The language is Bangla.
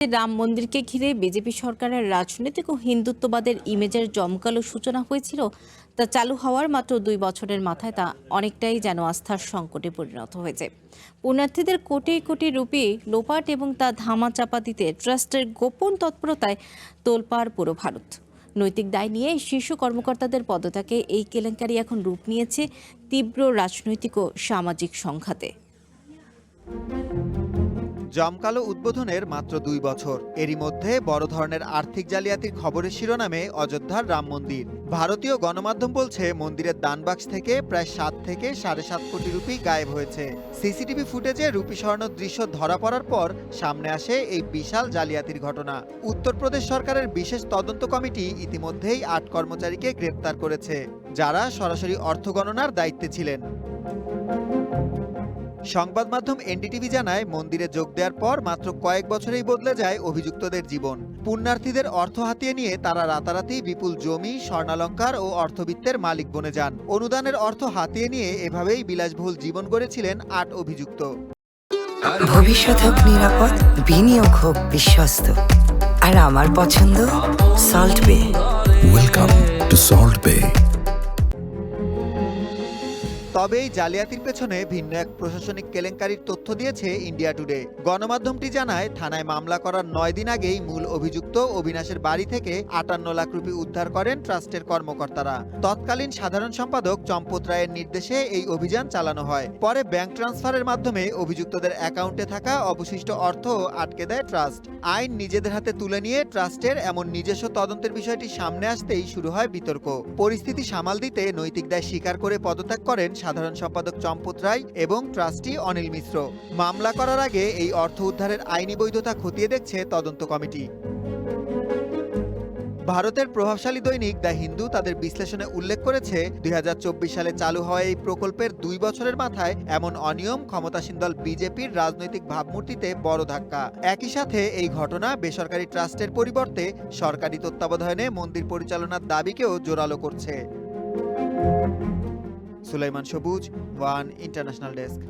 রাম মন্দিরকে ঘিরে বিজেপি সরকারের রাজনৈতিক ও হিন্দুত্ববাদের ইমেজের জমকালো সূচনা হয়েছিল, তা চালু হওয়ার মাত্র 2 বছরের মাথায় তা অনেকটাই যেন আস্থার সংকটে পরিণত হয়েছে। পুণ্যার্থীদের কোটি কোটি রুপি লোপাট এবং তা ধামাচাপা দিতে ট্রাস্টের গোপন তৎপরতায় তোলপাড় পুরো ভারত। নৈতিক দায় নিয়ে শীর্ষ কর্মকর্তাদের পদত্যাগে এই কেলেঙ্কারি এখন রূপ নিয়েছে তীব্র রাজনৈতিক ও সামাজিক সংঘাতে। জমকালো উদ্বোধনের মাত্র 2 বছর, এরই মধ্যে বড় ধরনের আর্থিক জালিয়াতির খবরের শিরোনামে অযোধ্যার রাম মন্দির। ভারতীয় গণমাধ্যম বলছে মন্দিরের দানবাক্স থেকে প্রায় 7 থেকে 7.5 কোটি রুপি গায়েব হয়েছে। সিসিটিভি ফুটেজে রুপি সরানোর দৃশ্য ধরা পড়ার পর সামনে আসে এই বিশাল জালিয়াতির ঘটনা। উত্তরপ্রদেশ সরকারের বিশেষ তদন্ত কমিটি ইতিমধ্যেই 8 কর্মচারীকে গ্রেপ্তার করেছে, যারা সরাসরি অর্থ গণনার দায়িত্বে ছিলেন। সংবাদ মাধ্যম এনডিটিভি জানায়, মন্দিরে যোগ দেওয়ার পর মাত্র কয়েক বছরেই বদলে যায় অভিযুক্তদের জীবন। পুণ্যার্থীদের অর্থ হাতিয়ে নিয়ে তারা রাতারাতি বিপুল জমি, স্বর্ণালঙ্কার ও অর্থবিত্তের মালিক বনে যান। অনুদানের অর্থ হাতিয়ে নিয়ে এভাবেই বিলাসবহুল জীবন গড়েছিলেন 8 অভিযুক্ত। ভবিষ্যৎ হোক নিরাপদ, বিনিয়োগ হোক বিশ্বস্ত, আর আমার পছন্দ সল্ট বে। ওয়েলকাম টু সল্ট বে। তবে এই জালিয়াতির পেছনে ভিন্ন এক প্রশাসনিক কেলেঙ্কারির তথ্য দিয়েছে ইন্ডিয়া টুডে। গণমাধ্যমটি জানায়, থানায় মামলা করার 9 দিন আগেই মূল অভিযুক্ত অবিনাশের বাড়ি থেকে 58 লাখ রুপি উদ্ধার করেন ট্রাস্টের কর্মকর্তারা। তৎকালীন সাধারণ সম্পাদক চম্পত রায়ের নির্দেশে এই অভিযান চালানো হয়। পরে ব্যাংক ট্রান্সফারের মাধ্যমে অভিযুক্তদের অ্যাকাউন্টে থাকা অবশিষ্ট অর্থ আটকে দেয় ট্রাস্ট। আইন নিজেদের হাতে তুলে নিয়ে ট্রাস্টের এমন নিজস্ব তদন্তের বিষয়টি সামনে আসতেই শুরু হয় বিতর্ক। পরিস্থিতি সামাল দিতে নৈতিক দায় স্বীকার করে পদত্যাগ করেন সাধারণ সম্পাদক চম্পত রায় এবং ট্রাস্টি অনিল মিশ্র। মামলা করার আগে এই অর্থ উদ্ধারের আইনি বৈধতা খতিয়ে দেখছে তদন্ত কমিটি। ভারতের প্রভাবশালী দৈনিক দ্য হিন্দু তাদের বিশ্লেষণে উল্লেখ করেছে, 2024 সালে চালু হওয়া এই প্রকল্পের 2 বছরের মাথায় এমন অনিয়ম ক্ষমতাসীন দল বিজেপির রাজনৈতিক ভাবমূর্তিতে বড় ধাক্কা। একই সাথে এই ঘটনা বেসরকারি ট্রাস্টের পরিবর্তে সরকারি তত্ত্বাবধানে মন্দির পরিচালনার দাবিকেও জোরালো করছে। সুলাইমান সবুজ, ওয়ান ইন্টারন্যাশনাল ডেস্ক।